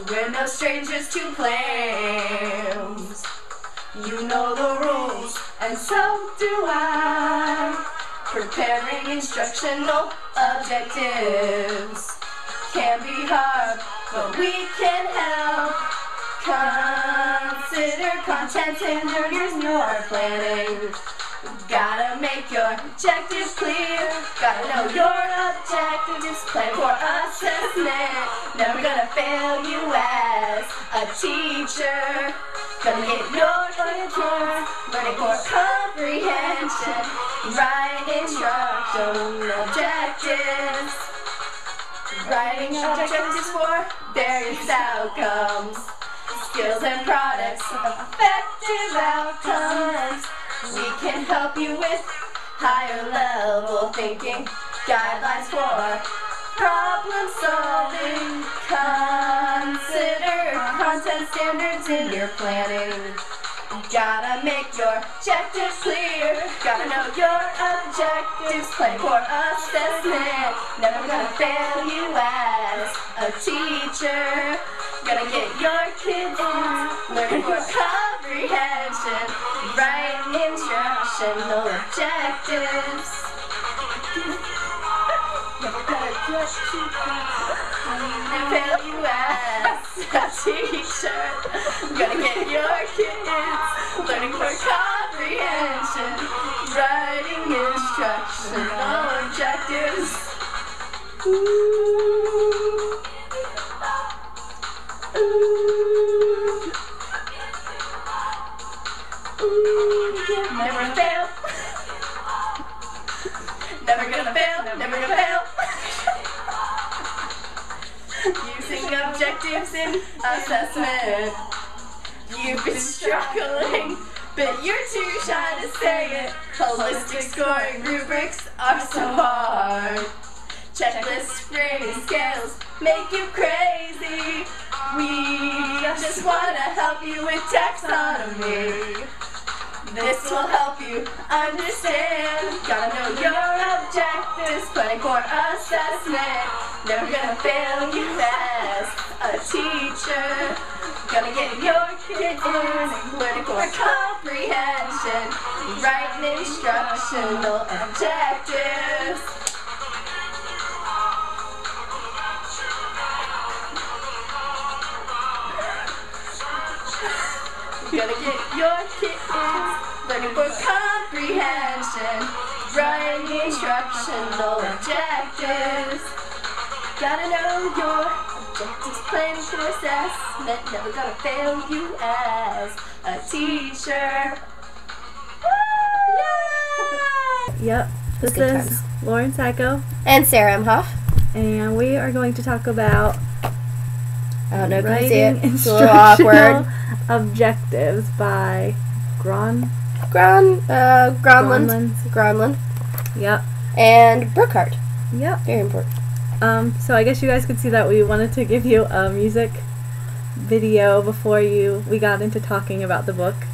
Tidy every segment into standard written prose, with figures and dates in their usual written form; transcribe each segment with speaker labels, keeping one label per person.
Speaker 1: We're no strangers to plans. You know the rules, and so do I. Preparing instructional objectives can be hard, but we can help. Consider content in your planning. Gotta make your objectives clear. Gotta know your objectives. Plan for assessment. Never gonna fail you as a teacher. Gonna get your control. Learning for comprehension. Write instructional objectives. Writing objectives for various outcomes. Skills and products of effective outcomes. We can help you with higher level thinking, guidelines for problem solving. Consider content standards in your planning. Gotta make your objectives clear. Gotta know your objectives. Plan for assessment. Never gonna fail you as a teacher. Gonna get your kids learning for comprehension. Write instructional objectives. Never gonna fail you as a teacher. Gonna get your kids learning for comprehension. Writing instructional objectives. Ooh. Ooh. Ooh. Never fail. Never gonna fail. Never gonna fail. Using objectives in assessment. You've been struggling, but you're too shy to say it. Holistic scoring rubrics are so hard. Checklists, rating scales make you crazy. We just want to help you with taxonomy. This will help you understand. Gotta know your objectives. Planning for assessment. Never gonna fail you as a teacher. Gonna get your kids learning for comprehension. Writing instructional objectives. Gonna get your kids learning for comprehension. Writing instructional objectives. Gotta know your objectives. Planning for assessment. Never gonna fail you as a teacher.
Speaker 2: Yep, this is Lauren Sacco
Speaker 3: and Sarah M. Huff,
Speaker 2: and we are going to talk about
Speaker 3: I don't know if you can see it.
Speaker 2: It's a little awkward. Objectives by Gronlund. Yep.
Speaker 3: And Brookhart.
Speaker 2: Yep.
Speaker 3: Very important.
Speaker 2: So I guess you guys could see that we wanted to give you a music video before we got into talking about the book.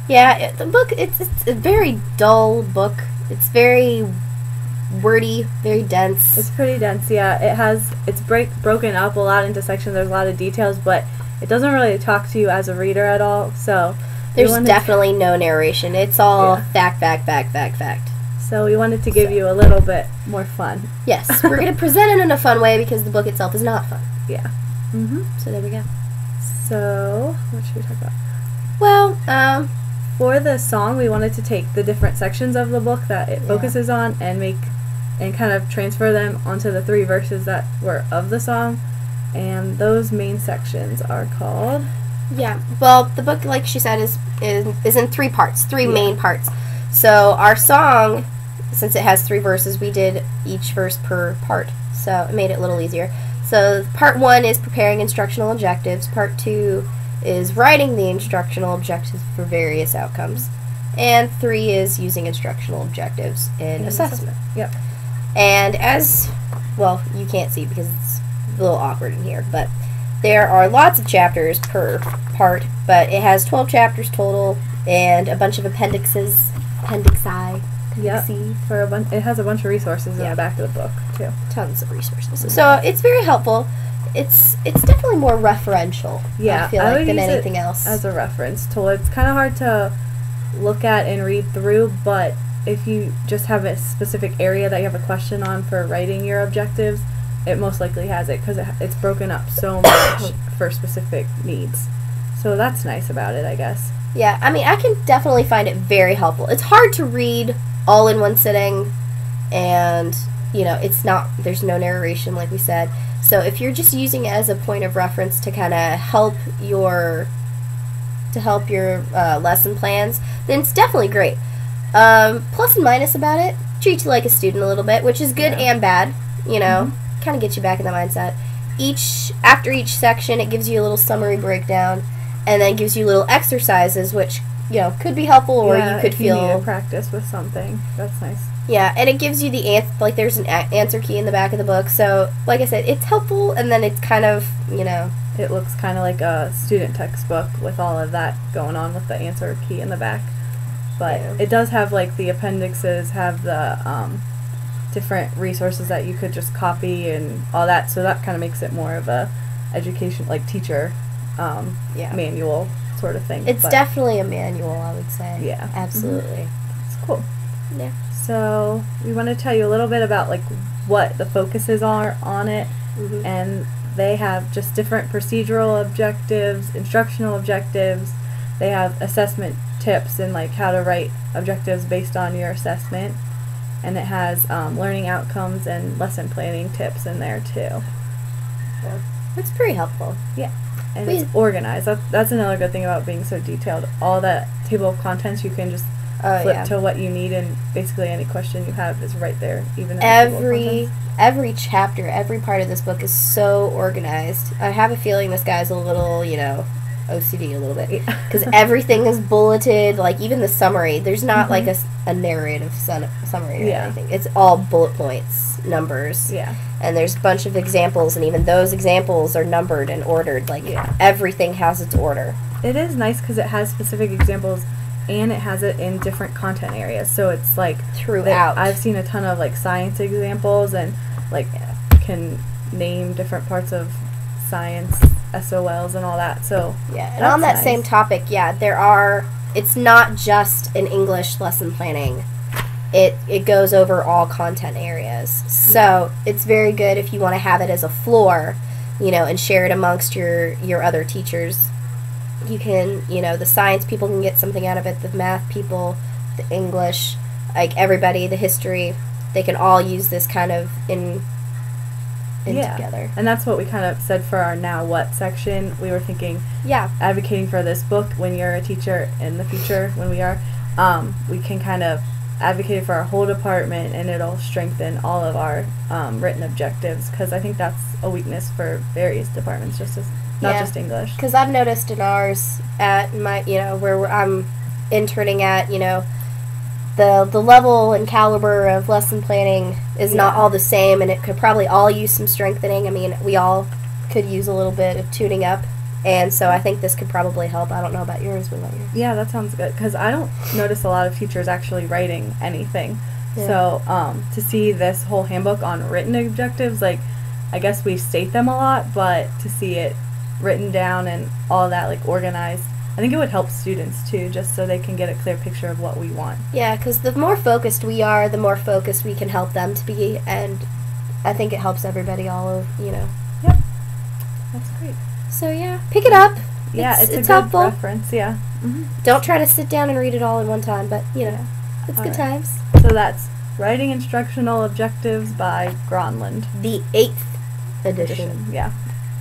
Speaker 3: Yeah, the book, it's a very dull book. It's very wordy, very dense.
Speaker 2: It's pretty dense, yeah. It's broken up a lot into sections. There's a lot of details, but it doesn't really talk to you as a reader at all. So
Speaker 3: there's definitely no narration. It's all fact.
Speaker 2: So we wanted to give you a little bit more fun.
Speaker 3: Yes, we're going to present it in a fun way because the book itself is not fun.
Speaker 2: Yeah.
Speaker 3: So there we go.
Speaker 2: So what should we talk about?
Speaker 3: Well,
Speaker 2: for the song, we wanted to take the different sections of the book that it focuses on and kind of transfer them onto the 3 verses that were of the song. And those main sections are called...
Speaker 3: Yeah, well, the book, like she said, is in 3 parts, 3 main parts. So our song, since it has 3 verses, we did each verse per part. So it made it a little easier. So part 1 is preparing instructional objectives. Part 2 is writing the instructional objectives for various outcomes. And 3 is using instructional objectives in assessment.
Speaker 2: Yep.
Speaker 3: And as, well, you can't see because it's a little awkward in here, but there are lots of chapters per part, but it has 12 chapters total and a bunch of appendixes Appendix I.
Speaker 2: Yep.
Speaker 3: C.
Speaker 2: For it has a bunch of resources in the back of the book too.
Speaker 3: Tons of resources. So it's very helpful. It's definitely more referential.
Speaker 2: Yeah,
Speaker 3: I feel
Speaker 2: I
Speaker 3: like
Speaker 2: would
Speaker 3: than
Speaker 2: use
Speaker 3: anything
Speaker 2: it
Speaker 3: else.
Speaker 2: as a reference tool. It's kind of hard to look at and read through, but if you just have a specific area that you have a question on for writing your objectives, it most likely has it because it's broken up so much for specific needs. So that's nice about it, I guess.
Speaker 3: Yeah, I mean, I can definitely find it very helpful. It's hard to read all in one sitting, and, you know, there's no narration, like we said. So if you're just using it as a point of reference to kind of help your lesson plans, then it's definitely great. Plus and minus about it, treats you like a student a little bit, which is good and bad, you know, kind of gets you back in the mindset. After each section, it gives you a little summary breakdown, and then gives you little exercises, which, you know, could be helpful, or you could feel...
Speaker 2: you need to practice with something. That's nice.
Speaker 3: Yeah, and it gives you the there's an answer key in the back of the book, so, like I said, it's helpful, and then it's kind of, you know...
Speaker 2: It looks kind of like a student textbook with all of that going on with the answer key in the back. But it does have, like, the appendixes, have the different resources that you could just copy and all that, so that kind of makes it more of a education, like, teacher manual sort of thing.
Speaker 3: It's definitely a manual, I would say.
Speaker 2: Yeah.
Speaker 3: Absolutely.
Speaker 2: It's cool.
Speaker 3: Yeah.
Speaker 2: So we want to tell you a little bit about, like, what the focuses are on it, and they have just different procedural objectives, instructional objectives. They have assessment tips and, like, how to write objectives based on your assessment, and it has learning outcomes and lesson planning tips in there too.
Speaker 3: Yeah. It's pretty helpful.
Speaker 2: Yeah. And it's organized. That's another good thing about being so detailed. All that table of contents you can just flip to what you need, and basically any question you have is right there. Even
Speaker 3: every chapter, every part of this book is so organized. I have a feeling this guy's a little, you know, OCD a little bit, because everything is bulleted. Like, even the summary, there's not like a narrative summary or anything. It's all bullet points, numbers.
Speaker 2: Yeah.
Speaker 3: And there's a bunch of examples, and even those examples are numbered and ordered. Like, everything has its order.
Speaker 2: It is nice because it has specific examples, and it has it in different content areas. So it's like
Speaker 3: throughout.
Speaker 2: I've seen a ton of, like, science examples, and, like, can name different parts of science, SOLs, and all that. So
Speaker 3: and on that same topic, it's not just an English lesson planning. It goes over all content areas. So it's very good if you want to have it as a floor, you know, and share it amongst your other teachers. You can, you know, the science people can get something out of it, the math people, the English, like everybody, the history, they can all use this kind of in together. And
Speaker 2: that's what we kind of said for our Now What section. We were thinking, advocating for this book when you're a teacher in the future, when we are, we can kind of advocate for our whole department, and it'll strengthen all of our written objectives, because I think that's a weakness for various departments, not just English.
Speaker 3: Because I've noticed in ours, at my, you know, where I'm interning at, you know, the level and caliber of lesson planning is not all the same, and it could probably all use some strengthening. I mean, we all could use a little bit of tuning up, and so I think this could probably help. I don't know about yours. What about yours?
Speaker 2: Yeah, that sounds good, because I don't notice a lot of teachers actually writing anything. So to see this whole handbook on written objectives, like, I guess we state them a lot, but to see it written down and all that, like, organized, I think it would help students too, just so they can get a clear picture of what we want.
Speaker 3: Yeah, because the more focused we are, the more focused we can help them to be, and I think it helps everybody you know.
Speaker 2: Yep. That's great.
Speaker 3: So yeah, pick it up.
Speaker 2: Yeah, it's a good
Speaker 3: helpful.
Speaker 2: reference, yeah.
Speaker 3: Don't try to sit down and read it all in one time, but, you know, it's good times.
Speaker 2: So that's Writing Instructional Objectives by Gronlund.
Speaker 3: The 8th edition.
Speaker 2: Yeah,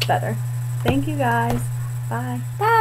Speaker 2: better. Thank you guys. Bye.
Speaker 3: Bye.